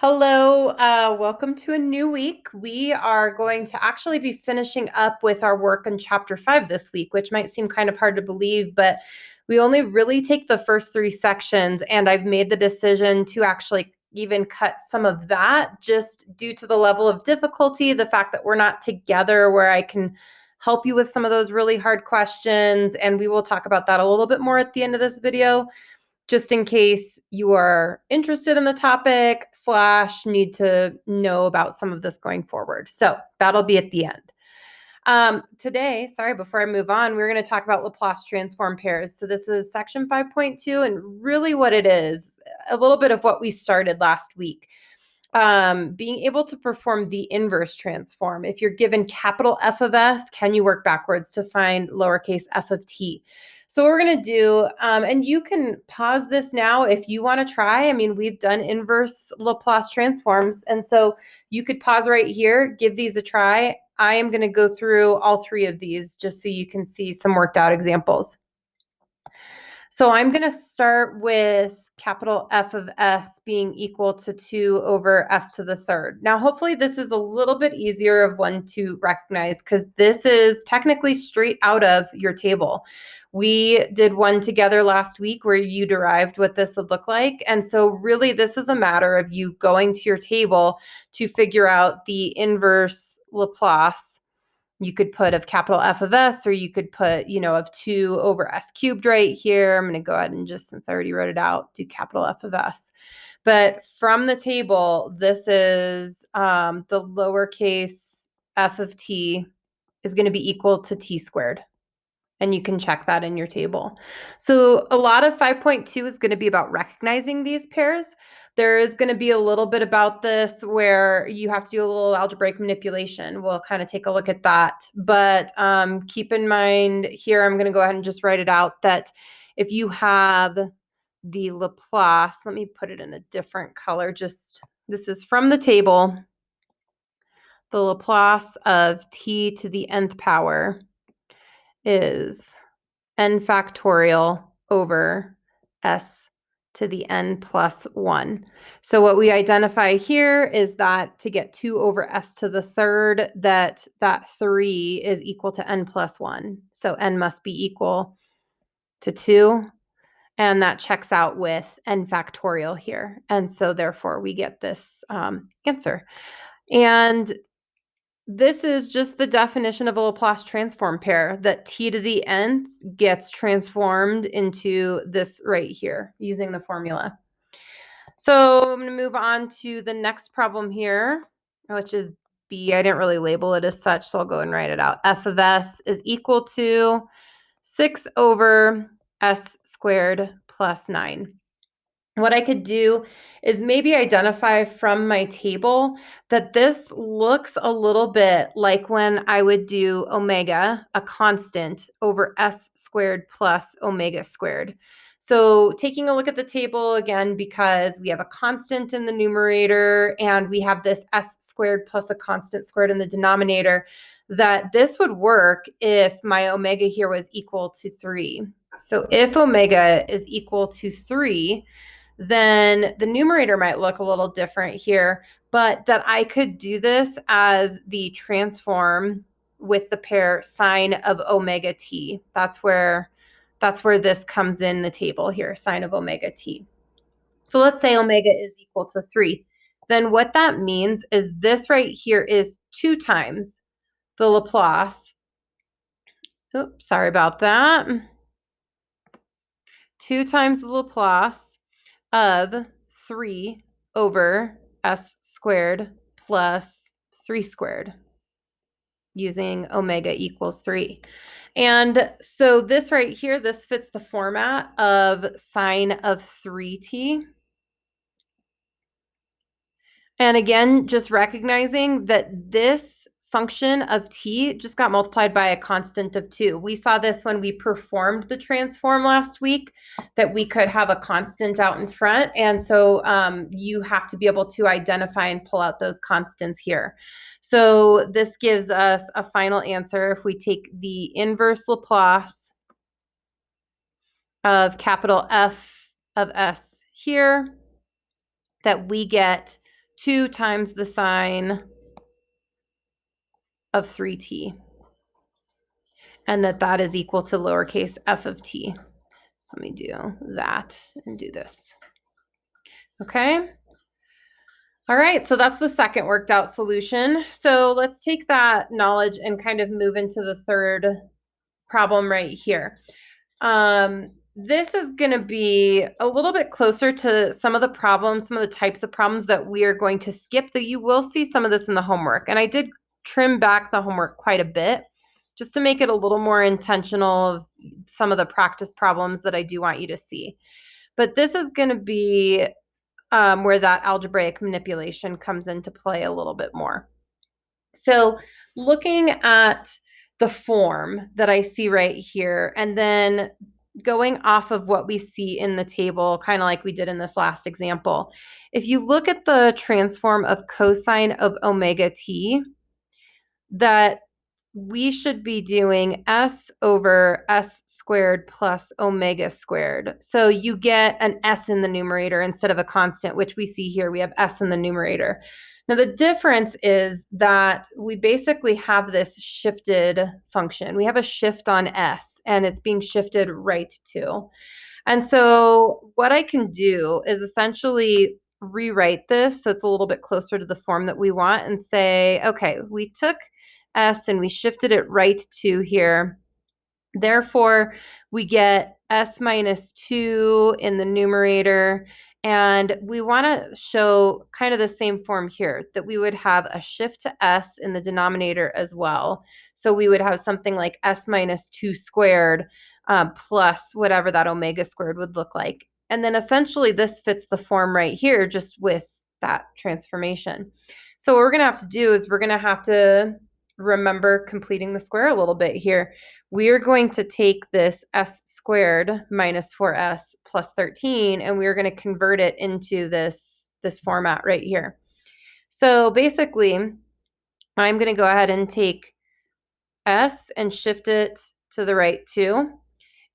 Hello, welcome to a new week. We are going to actually be finishing up with our work in chapter 5 this week, which might seem kind of hard to believe, but we only really take the first 3 sections, and I've made the decision to actually even cut some of that just due to the level of difficulty, the fact that we're not together where I can help you with some of those really hard questions, and we will talk about that a little bit more at the end of this video just in case you are interested in the topic / need to know about some of this going forward. So that'll be at the end. Today, before I move on, we're going to talk about Laplace transform pairs. So this is section 5.2, and really what it is, a little bit of what we started last week. Being able to perform the inverse transform. If you're given capital F of S, can you work backwards to find lowercase f of t? So what we're going to do, and you can pause this now if you want to try. I mean, we've done inverse Laplace transforms, and so you could pause right here, give these a try. I am going to go through all 3 of these just so you can see some worked out examples. So I'm going to start with capital F of S being equal to 2 over S to the third. Now, hopefully this is a little bit easier of one to recognize because this is technically straight out of your table. We did one together last week where you derived what this would look like. And so really this is a matter of you going to your table to figure out the inverse Laplace. You could put of capital F of S, or you could put, of 2 over S cubed right here. I'm going to go ahead and just, since I already wrote it out, do capital F of S. But from the table, this is the lowercase f of t is going to be equal to t squared. And you can check that in your table. So a lot of 5.2 is going to be about recognizing these pairs. There is going to be a little bit about this where you have to do a little algebraic manipulation. We'll kind of take a look at that. But keep in mind here, I'm going to go ahead and just write it out that if you have the Laplace, let me put it in a different color. This is from the table. The Laplace of t to the nth power is n factorial over s to the n plus 1. So what we identify here is that to get 2 over s to the third, that 3 is equal to n plus 1. So n must be equal to 2. And that checks out with n factorial here. And so therefore we get this answer. And this is just the definition of a Laplace transform pair, that t to the nth gets transformed into this right here using the formula. So I'm going to move on to the next problem here, which is B. I didn't really label it as such, so I'll go and write it out. F of S is equal to 6 over S squared plus 9. What I could do is maybe identify from my table that this looks a little bit like when I would do omega, a constant, over s squared plus omega squared. So taking a look at the table again, because we have a constant in the numerator and we have this s squared plus a constant squared in the denominator, that this would work if my omega here was equal to 3. So if omega is equal to 3, then the numerator might look a little different here, but that I could do this as the transform with the pair sine of omega t. That's where this comes in the table here, sine of omega t. So let's say omega is equal to 3. Then what that means is this right here is 2 times the Laplace. Oops, sorry about that. 2 times the Laplace of 3 over s squared plus 3 squared using omega equals 3. And so this right here, this fits the format of sine of 3t. And again, just recognizing that this function of t just got multiplied by a constant of 2. We saw this when we performed the transform last week, that we could have a constant out in front. And so you have to be able to identify and pull out those constants here. So this gives us a final answer if we take the inverse Laplace of capital F of S here, that we get 2 times the sine of 3t, and that is equal to lowercase f of t. So let me do that and do this. Okay. All right, so that's the second worked out solution. So let's take that knowledge and kind of move into the third problem right here. This is going to be a little bit closer to some of the problems, some of the types of problems that we are going to skip, though you will see some of this in the homework. And I did trim back the homework quite a bit just to make it a little more intentional of some of the practice problems that I do want you to see. But this is going to be where that algebraic manipulation comes into play a little bit more. So looking at the form that I see right here, and then going off of what we see in the table, kind of like we did in this last example, if you look at the transform of cosine of omega t, that we should be doing s over s squared plus omega squared. So you get an s in the numerator instead of a constant, which we see here. We have s in the numerator. Now, the difference is that we basically have this shifted function. We have a shift on s, and it's being shifted right to. And so what I can do is essentially rewrite this so it's a little bit closer to the form that we want and say, okay, we took s and we shifted it right to here. Therefore, we get s minus 2 in the numerator, and we want to show kind of the same form here, that we would have a shift to s in the denominator as well. So we would have something like s minus 2 squared plus whatever that omega squared would look like. And then essentially this fits the form right here just with that transformation. So what we're going to have to do is we're going to have to remember completing the square a little bit here. We are going to take this s squared minus 4s plus 13, and we are going to convert it into this format right here. So basically, I'm going to go ahead and take s and shift it to the right too.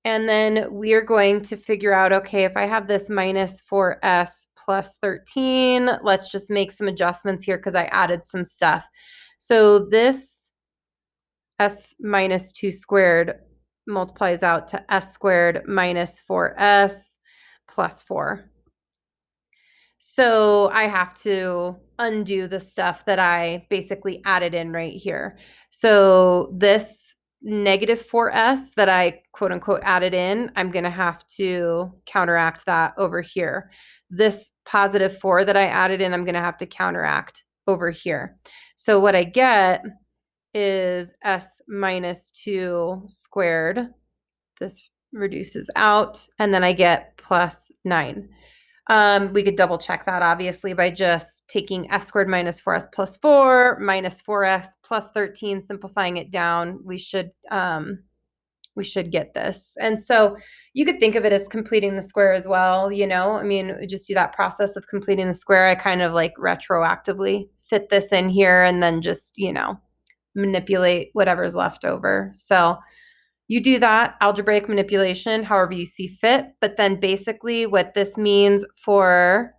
And then we are going to figure out, okay, if I have this minus 4s plus 13, let's just make some adjustments here because I added some stuff. So this s minus 2 squared multiplies out to s squared minus 4s plus 4. So I have to undo the stuff that I basically added in right here. So this negative 4s that I quote unquote added in, I'm going to have to counteract that over here. This positive 4 that I added in, I'm going to have to counteract over here. So what I get is s minus 2 squared. This reduces out, and then I get plus 9. We could double check that obviously by just taking s squared minus 4s plus 4 minus 4s plus 13, simplifying it down. We should get this. And so you could think of it as completing the square as well. I mean, just do that process of completing the square. I kind of like retroactively fit this in here and then just, manipulate whatever's left over. So you do that algebraic manipulation however you see fit, but then basically what this means for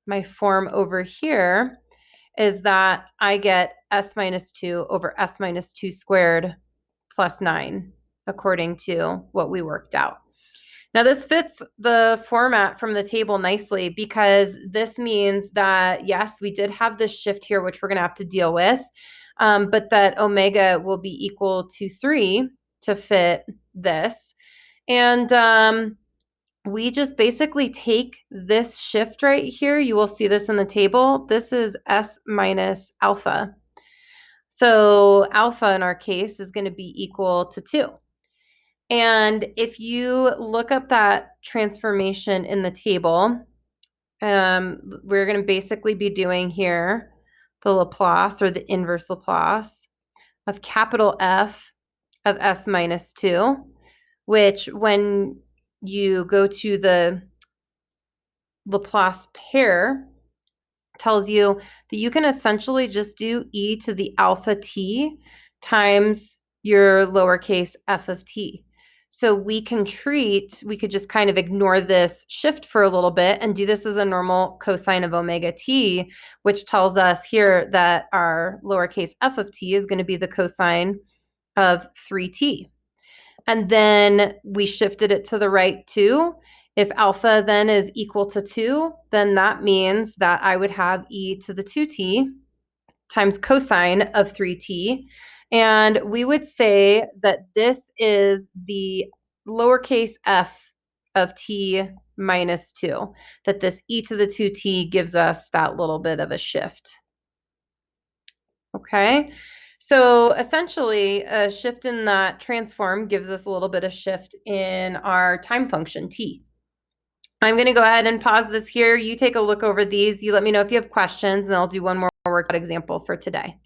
my form over here is that I get s minus 2 over s minus 2 squared plus 9 according to what we worked out. Now this fits the format from the table nicely because this means that, yes, we did have this shift here, which we're going to have to deal with, but that omega will be equal to 3 to fit this. And we just basically take this shift right here. You will see this in the table. This is s minus alpha. So alpha in our case is going to be equal to 2. And if you look up that transformation in the table, we're going to basically be doing here the Laplace or the inverse Laplace of capital F of s minus 2, which when you go to the Laplace pair tells you that you can essentially just do e to the alpha t times your lowercase f of t. So we could just kind of ignore this shift for a little bit and do this as a normal cosine of omega t, which tells us here that our lowercase f of t is going to be the cosine of 3t. And then we shifted it to the right too. If alpha then is equal to 2, then that means that I would have e to the 2t times cosine of 3t. And we would say that this is the lowercase f of t minus 2, that this e to the 2t gives us that little bit of a shift. Okay, so essentially a shift in that transform gives us a little bit of shift in our time function t. I'm going to go ahead and pause this here. You take a look over these. You let me know if you have questions, and I'll do one more workout example for today.